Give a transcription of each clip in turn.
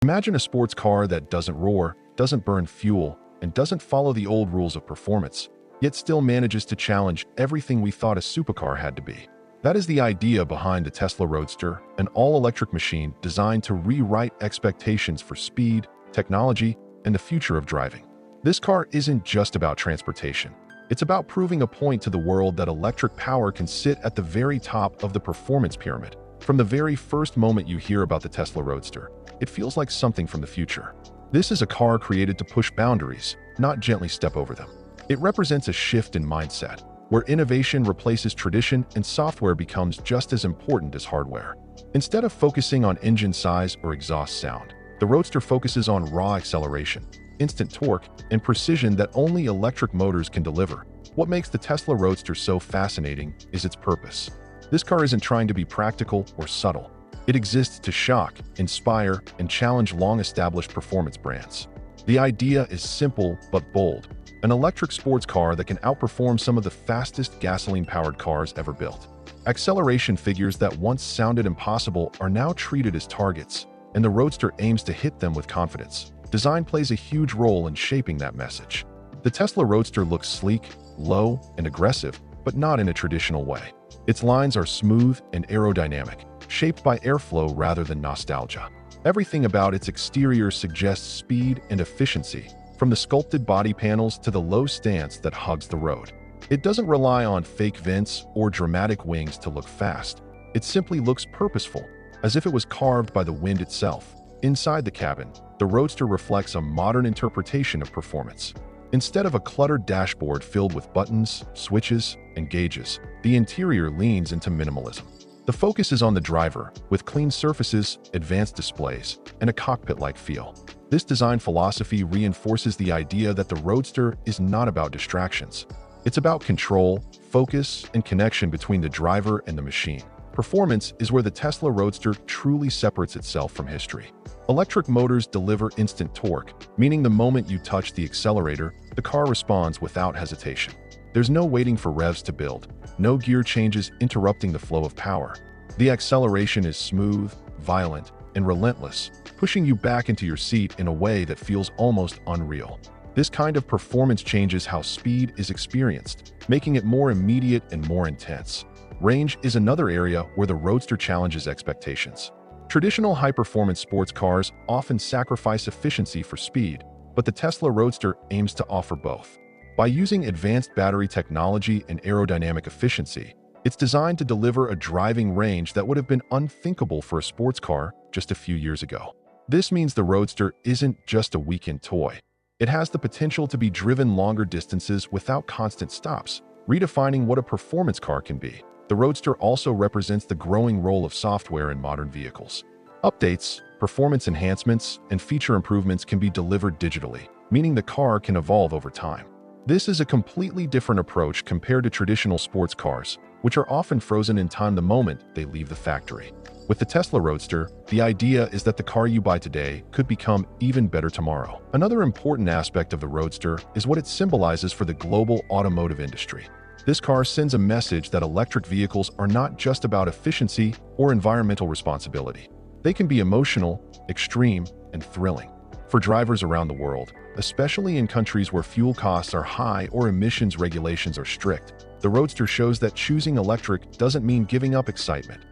Imagine a sports car that doesn't roar, doesn't burn fuel, and doesn't follow the old rules of performance, yet still manages to challenge everything we thought a supercar had to be. That is the idea behind the Tesla Roadster, an all-electric machine designed to rewrite expectations for speed, technology, and the future of driving. This car isn't just about transportation. It's about proving a point to the world that electric power can sit at the very top of the performance pyramid. From the very first moment you hear about the Tesla Roadster, it feels like something from the future. This is a car created to push boundaries, not gently step over them. It represents a shift in mindset, where innovation replaces tradition and software becomes just as important as hardware. Instead of focusing on engine size or exhaust sound, the Roadster focuses on raw acceleration, instant torque, and precision that only electric motors can deliver. What makes the Tesla Roadster so fascinating is its purpose. This car isn't trying to be practical or subtle. It exists to shock, inspire, and challenge long-established performance brands. The idea is simple but bold: an electric sports car that can outperform some of the fastest gasoline-powered cars ever built. Acceleration figures that once sounded impossible are now treated as targets, and the Roadster aims to hit them with confidence. Design plays a huge role in shaping that message. The Tesla Roadster looks sleek, low, and aggressive, but not in a traditional way. Its lines are smooth and aerodynamic, shaped by airflow rather than nostalgia. Everything about its exterior suggests speed and efficiency, from the sculpted body panels to the low stance that hugs the road. It doesn't rely on fake vents or dramatic wings to look fast. It simply looks purposeful, as if it was carved by the wind itself. Inside the cabin, the Roadster reflects a modern interpretation of performance. Instead of a cluttered dashboard filled with buttons, switches, and gauges, the interior leans into minimalism. The focus is on the driver, with clean surfaces, advanced displays, and a cockpit-like feel. This design philosophy reinforces the idea that the Roadster is not about distractions. It's about control, focus, and connection between the driver and the machine. Performance is where the Tesla Roadster truly separates itself from history. Electric motors deliver instant torque, meaning the moment you touch the accelerator, the car responds without hesitation. There's no waiting for revs to build, no gear changes interrupting the flow of power. The acceleration is smooth, violent, and relentless, pushing you back into your seat in a way that feels almost unreal. This kind of performance changes how speed is experienced, making it more immediate and more intense. Range is another area where the Roadster challenges expectations. Traditional high-performance sports cars often sacrifice efficiency for speed, but the Tesla Roadster aims to offer both. By using advanced battery technology and aerodynamic efficiency, it's designed to deliver a driving range that would have been unthinkable for a sports car just a few years ago. This means the Roadster isn't just a weekend toy. It has the potential to be driven longer distances without constant stops, redefining what a performance car can be. The Roadster also represents the growing role of software in modern vehicles. Updates, performance enhancements, and feature improvements can be delivered digitally, meaning the car can evolve over time. This is a completely different approach compared to traditional sports cars, which are often frozen in time the moment they leave the factory. With the Tesla Roadster, the idea is that the car you buy today could become even better tomorrow. Another important aspect of the Roadster is what it symbolizes for the global automotive industry. This car sends a message that electric vehicles are not just about efficiency or environmental responsibility. They can be emotional, extreme, and thrilling. For drivers around the world, especially in countries where fuel costs are high or emissions regulations are strict, the Roadster shows that choosing electric doesn't mean giving up excitement.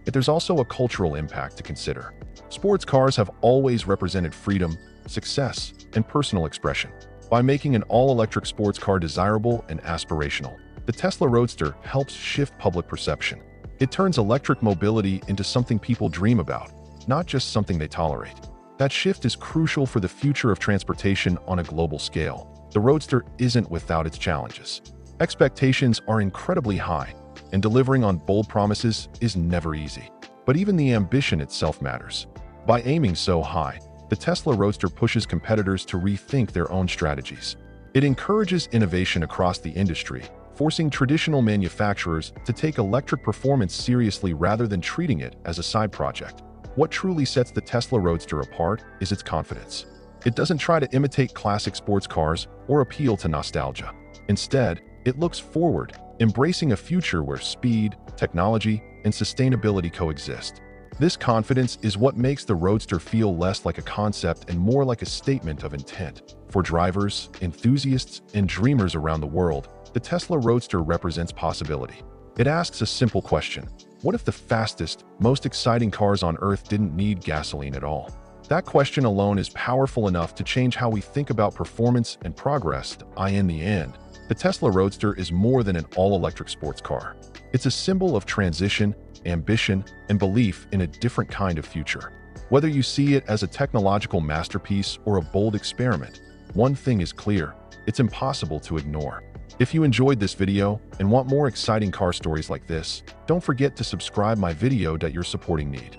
But there's also a cultural impact to consider. Sports cars have always represented freedom, success, and personal expression. By making an all-electric sports car desirable and aspirational, the Tesla Roadster helps shift public perception. It turns electric mobility into something people dream about, not just something they tolerate. That shift is crucial for the future of transportation on a global scale. The Roadster isn't without its challenges. Expectations are incredibly high, and delivering on bold promises is never easy. But even the ambition itself matters. By aiming so high, the Tesla Roadster pushes competitors to rethink their own strategies. It encourages innovation across the industry, forcing traditional manufacturers to take electric performance seriously rather than treating it as a side project. What truly sets the Tesla Roadster apart is its confidence. It doesn't try to imitate classic sports cars or appeal to nostalgia. Instead, it looks forward, embracing a future where speed, technology, and sustainability coexist. This confidence is what makes the Roadster feel less like a concept and more like a statement of intent. For drivers, enthusiasts, and dreamers around the world, the Tesla Roadster represents possibility. It asks a simple question: what if the fastest, most exciting cars on Earth didn't need gasoline at all? That question alone is powerful enough to change how we think about performance and progress. In the end, the Tesla Roadster is more than an all-electric sports car. It's a symbol of transition, ambition, and belief in a different kind of future. Whether you see it as a technological masterpiece or a bold experiment, one thing is clear: it's impossible to ignore. If you enjoyed this video and want more exciting car stories like this, don't forget to subscribe my video that you're supporting need.